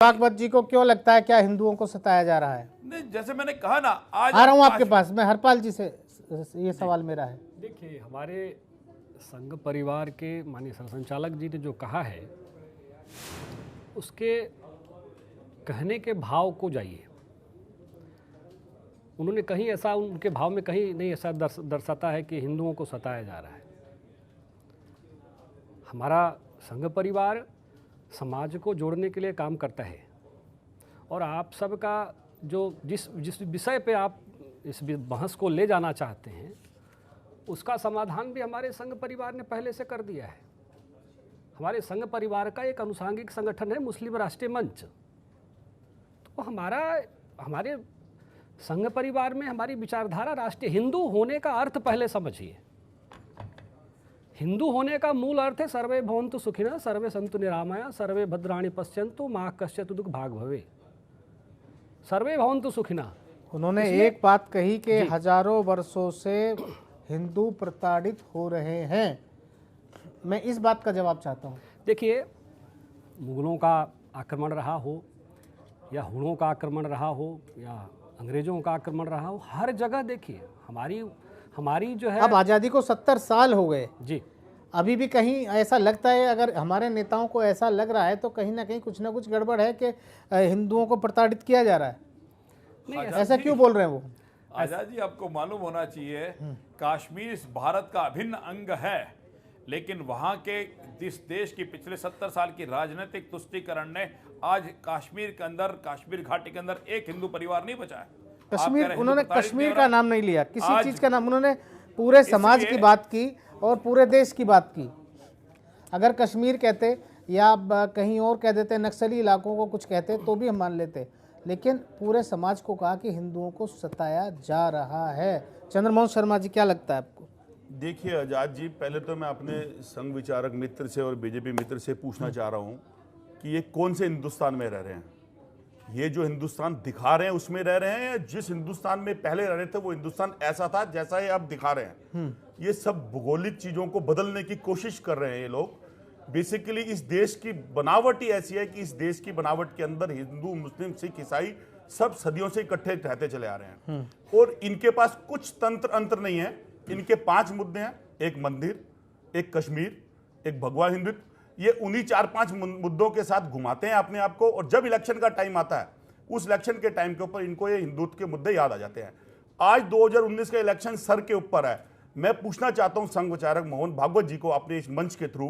बागवत जी को क्यों लगता है क्या हिंदुओं को सताया जा रहा है? नहीं, जैसे मैंने कहा ना, आज आ रहा हूं आपके पास, मैं हरपाल जी से ये सवाल मेरा है। देखिए, हमारे संघ परिवार के माननीय सरसंचालक जी ने जो कहा है उसके कहने के भाव को जाइए। उन्होंने कहीं ऐसा, उनके भाव में कहीं नहीं ऐसा दर्शाता है कि हिंदुओं को सताया जा रहा है। हमारा संघ परिवार समाज को जोड़ने के लिए काम करता है और आप सबका जो जिस विषय पे आप इस बहस को ले जाना चाहते हैं उसका समाधान भी हमारे संघ परिवार ने पहले से कर दिया है। हमारे संघ परिवार का एक अनुसांगिक संगठन है मुस्लिम राष्ट्रीय मंच। तो हमारे संघ परिवार में हमारी विचारधारा राष्ट्रीय हिंदू होने का अर्थ पहले समझिए। हिंदू होने का मूल अर्थ है सर्वे भवन्तु सुखिनः, सर्वे सन्तु निरामया, सर्वे भद्राणि पश्यन्तु, मा कश्चित् दुःख भाग भवे। सर्वे भवन्तु सुखिनः। उन्होंने एक बात कही कि हजारों वर्षों से हिंदू प्रताड़ित हो रहे हैं। मैं इस बात का जवाब चाहता हूँ। देखिए, मुगलों का आक्रमण रहा हो या हुणों का आक्रमण रहा हो या अंग्रेजों का आक्रमण रहा हो, हर जगह देखिए हमारी जो है, अब आज़ादी को 70 साल हो गए जी, अभी भी कहीं ऐसा लगता है, अगर हमारे नेताओं को ऐसा लग रहा है तो कहीं ना कहीं कुछ ना कुछ गड़बड़ है कि हिंदुओं को प्रताड़ित किया जा रहा है। नहीं, ऐसा क्यों बोल रहे हैं वो? आजाद जी, आपको मालूम होना चाहिए कश्मीर इस भारत का अभिन्न अंग है, लेकिन वहां के इस देश की पिछले 70 साल की राजनीतिक तुष्टीकरण ने आज कश्मीर के अंदर, कश्मीर घाटी के अंदर एक हिंदू परिवार नहीं बचा है। कश्मीर, उन्होंने कश्मीर का नाम नहीं लिया, किसी चीज का नाम, उन्होंने पूरे समाज की बात की और पूरे देश की बात की। अगर कश्मीर कहते या कहीं और कह देते, नक्सली इलाकों को कुछ कहते तो भी हम मान लेते, लेकिन पूरे समाज को कहा कि हिंदुओं को सताया जा रहा है। चंद्रमोहन शर्मा जी, क्या लगता है आपको? देखिए आजाद जी, पहले तो मैं अपने संघ विचारक मित्र से और बीजेपी मित्र से पूछना चाह रहा हूँ कि ये कौन से हिंदुस्तान में रह रहे हैं? ये जो हिंदुस्तान दिखा रहे हैं उसमें रह रहे हैं या जिस हिंदुस्तान में पहले रह रहे थे वो हिंदुस्तान ऐसा था जैसा ये अब दिखा रहे हैं? ये सब भौगोलिक चीजों को बदलने की कोशिश कर रहे हैं ये लोग। बेसिकली इस देश की बनावट ही ऐसी है कि इस देश की बनावट के अंदर हिंदू, मुस्लिम, सिख, ईसाई सब सदियों से इकट्ठे रहते चले आ रहे हैं और इनके पास कुछ तंत्र अंतर नहीं है। इनके 5 मुद्दे हैं, एक मंदिर, एक कश्मीर, एक भगवा हिंदुत्व। ये उन्हीं 4-5 मुद्दों के साथ घुमाते हैं अपने आप को और जब इलेक्शन का टाइम आता है उस इलेक्शन के टाइम के ऊपर इनको ये हिंदुत्व के मुद्दे याद आ जाते हैं। आज 2019 का इलेक्शन सर के ऊपर है। मैं पूछना चाहता हूं संघ विचारक मोहन भागवत जी को अपने इस मंच के थ्रू,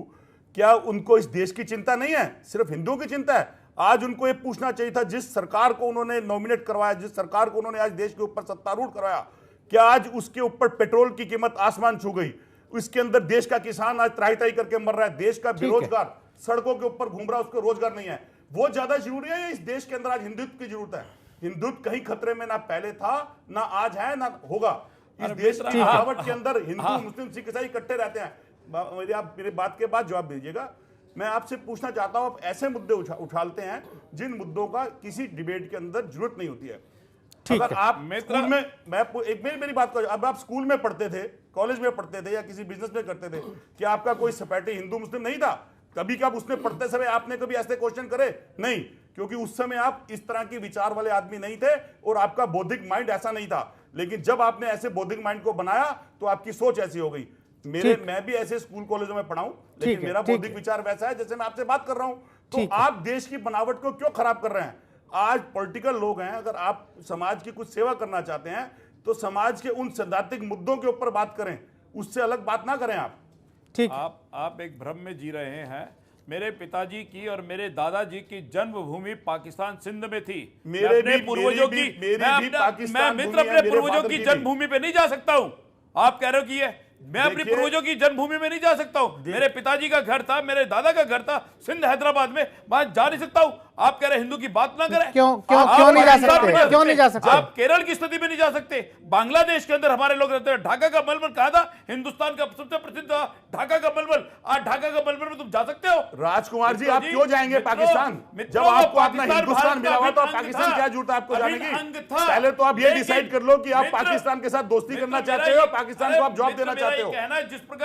क्या उनको इस देश की चिंता नहीं है, सिर्फ हिंदुओं की चिंता है? आज उनको ये पूछना चाहिए था, जिस सरकार को उन्होंने नॉमिनेट करवाया, जिस सरकार को उन्होंने आज देश के ऊपर सत्तारूढ़ करवाया, क्या आज उसके ऊपर पेट्रोल की कीमत आसमान छू गई? इसके अंदर देश का किसान आज त्राही करके मर रहा है, देश का बेरोजगार सड़कों के ऊपर घूम रहा है, उसको रोजगार नहीं है। वो ज्यादा जरूरी है? इस देश के अंदर आज हिंदुत्व की जरूरत है। हिंदुत्व कहीं खतरे में ना पहले था, ना आज है, ना होगा। इस देश की बनावट के अंदर हिंदू, मुस्लिम, सिख, ईसाई इकट्ठे रहते हैं। आप मेरे बात के बाद जवाब दीजिएगा। मैं आपसे पूछना चाहता हूं, आप ऐसे मुद्दे उछालते हैं जिन मुद्दों का किसी डिबेट के अंदर जरूरत नहीं होती है। अगर आप स्कूल में, मेरी बात करो, अब आप स्कूल में पढ़ते थे, कॉलेज में पढ़ते थे या किसी बिजनेस में करते थे, क्या आपका कोई सपाटी हिंदू मुस्लिम नहीं था? कभी कब उसने पढ़ते समय आपने कभी ऐसे क्वेश्चन करे? नहीं, क्योंकि उस समय आप इस तरह के विचार वाले आदमी नहीं थे और आपका बौद्धिक माइंड ऐसा नहीं था। लेकिन जब आपने ऐसे बौद्धिक माइंड को बनाया तो आपकी सोच ऐसी हो गई। मैं भी ऐसे स्कूल कॉलेजों में पढ़ाऊं, लेकिन मेरा बौद्धिक विचार वैसा है जैसे मैं आपसे बात कर रहा हूं। तो आप देश की बनावट को क्यों खराब कर रहे हैं? आज पॉलिटिकल लोग हैं, अगर आप समाज की कुछ सेवा करना चाहते हैं तो समाज के उन सैद्धांतिक मुद्दों के ऊपर बात करें, उससे अलग बात ना करें आप। ठीक, आप एक भ्रम में जी रहे हैं। मेरे पिताजी की और मेरे दादाजी की जन्मभूमि पाकिस्तान सिंध में थी। मैं अपने पूर्वजों की जन्मभूमि पे नहीं जा सकता हूं। आप कह रहे हो कि ये मैं अपनी पूर्वजों की जन्मभूमि में नहीं जा सकता हूं। मेरे पिताजी का घर था, मेरे दादा का घर था सिंध, हैदराबाद में, वहां जा नहीं सकता हूं। आप कह रहे हिंदू की बात ना करें? क्यों नहीं जा सकते? क्यों नहीं जा सकते? आप केरल की स्थिति में नहीं जा सकते। बांग्लादेश के अंदर हमारे लोग रहते हैं। ढाका का मलमल कहा था हिंदुस्तान का सबसे प्रसिद्ध ढाका का मलमल। आज ढाका का मलमल में तुम जा सकते हो? राजकुमार जी, आप क्यों जाएंगे पाकिस्तान? जब आपको अपना हिंदुस्तान मिला हुआ तो पाकिस्तान क्या जरूरत है आपको जाने की? पहले तो आप ये डिसाइड कर लो कि आप पाकिस्तान के साथ दोस्ती करना चाहते हो, पाकिस्तान को आप जवाब देना चाहते हो।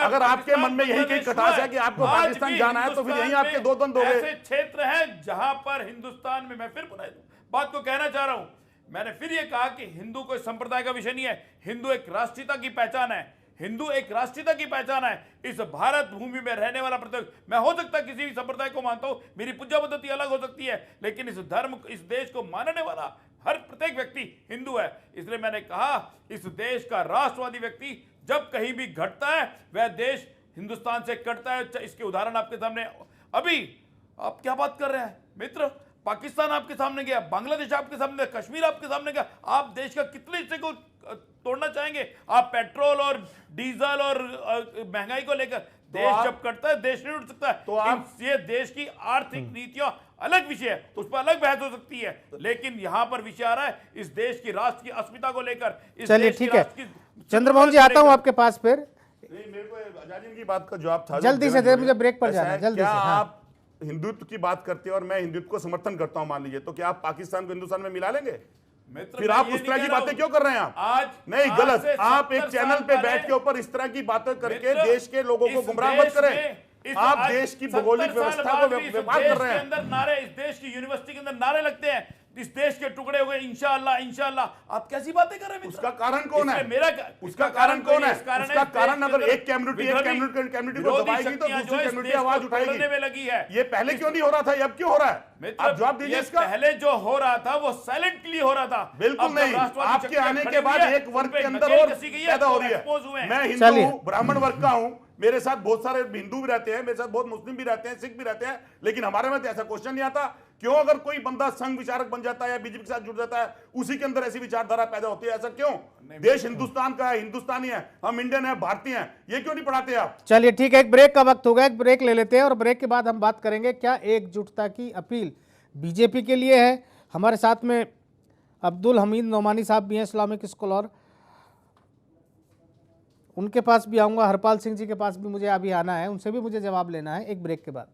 अगर आपके मन में यही कहीं कटास है कि आपको पाकिस्तान जाना है तो फिर यहीं आपके दो द्वंद्व हो गए। ऐसे क्षेत्र हैं जहां पर पर हिंदुस्तान में, मैं फिर पुनः बात को कहना चाह रहा हूं, मैंने फिर ये कहा कि हिंदू कोई संप्रदाय का विषय नहीं है, हिंदू एक राष्ट्रीयता की पहचान है, हिंदू एक राष्ट्रीयता की पहचान है। इस भारत भूमि में रहने वाला प्रत्येक, मैं हो सकता है किसी भी संप्रदाय को मानता हूं, मेरी पूजा पद्धति अलग हो सकती है, लेकिन इस धर्म, इस देश को मानने वाला हर प्रत्येक व्यक्ति हिंदू है। इसलिए मैंने कहा इस देश का राष्ट्रवादी व्यक्ति जब कहीं भी घटता है वह देश हिंदुस्तान से कटता है। इसके उदाहरण आपके सामने, अभी आप क्या बात कर रहे हैं मित्र, पाकिस्तान आपके सामने गया, बांग्लादेश आपके सामने, कश्मीर आपके सामने गया, आप देश का कितने हिस्से को तोड़ना चाहेंगे? आप पेट्रोल और डीजल और महंगाई को लेकर, देश जब कटता है देश नहीं उठ सकता है। तो आप ये देश की आर्थिक नीतियां अलग विषय है, उस पर अलग बहस हो सकती है, लेकिन यहां पर विषय आ रहा है इस देश की राष्ट्र की अस्मिता को लेकर। चलिए ठीक है, चंद्रमोहन जी आता हूं आपके पास फिर। नहीं, मेरे को आजाद जी की बात का जवाब था, जल्दी से दे, मुझे ब्रेक पर जाना है, जल्दी से। आप हिंदुत्व की बात करते हैं और मैं हिंदुत्व को समर्थन करता हूं मान लीजिए, तो क्या आप पाकिस्तान को हिंदुस्तान में मिला लेंगे? फिर आप उस तरह की बातें क्यों कर रहे हैं? आप आज नहीं, गलत। आप एक चैनल पे बैठ के ऊपर इस तरह की बातें करके देश के लोगों को गुमराह मत करें। आप देश की भौगोलिक व्यवस्था को व्यापार कर रहे हैं। अंदर नारे, इस देश की यूनिवर्सिटी के अंदर नारे लगते हैं, इस देश के टुकड़े हो गए इंशाअल्लाह इंशाअल्लाह। आप कैसी बातें कर रहे हैं? उसका कारण कौन है? उसका कारण कौन है? उसका कारण अगर एक कम्युनिटी को दबाएगी तो दूसरी कम्युनिटी आवाज उठाएगी में लगी है। ये पहले क्यों नहीं हो रहा था, अब क्यों हो रहा है? आप जवाब दीजिए इसका। पहले जो हो रहा था वो साइलेंटली हो रहा था, बिल्कुल नहीं। आपके आने के बाद एक वर्ग के अंदर और पैदा हो रही है। मैं हिंदू हूं, ब्राह्मण वर्ग का हूं, मेरे साथ बहुत सारे हिंदू भी रहते हैं, मेरे साथ बहुत मुस्लिम भी रहते हैं, सिख भी रहते हैं, लेकिन हमारे में ऐसा क्वेश्चन नहीं आता। क्यों अगर कोई बंदा संघ विचारक बन जाता है या बीजेपी के साथ जुड़ जाता है, उसी के अंदर ऐसी विचारधारा पैदा होती है? ऐसा क्यों? देश हिंदुस्तान का है, हिंदुस्तानी है, हम इंडियन है, भारतीय हैं, ये क्यों नहीं पढ़ाते आप? चलिए ठीक है, एक ब्रेक का वक्त होगा, एक ब्रेक ले लेते हैं और ब्रेक के बाद हम बात करेंगे क्या एकजुटता की अपील बीजेपी के लिए है। हमारे साथ में अब्दुल हमीद नोमानी साहब भी हैं, इस्लामिक स्कॉलर, उनके पास भी आऊँगा, हरपाल सिंह जी के पास भी मुझे अभी आना है, उनसे भी मुझे जवाब लेना है एक ब्रेक के बाद।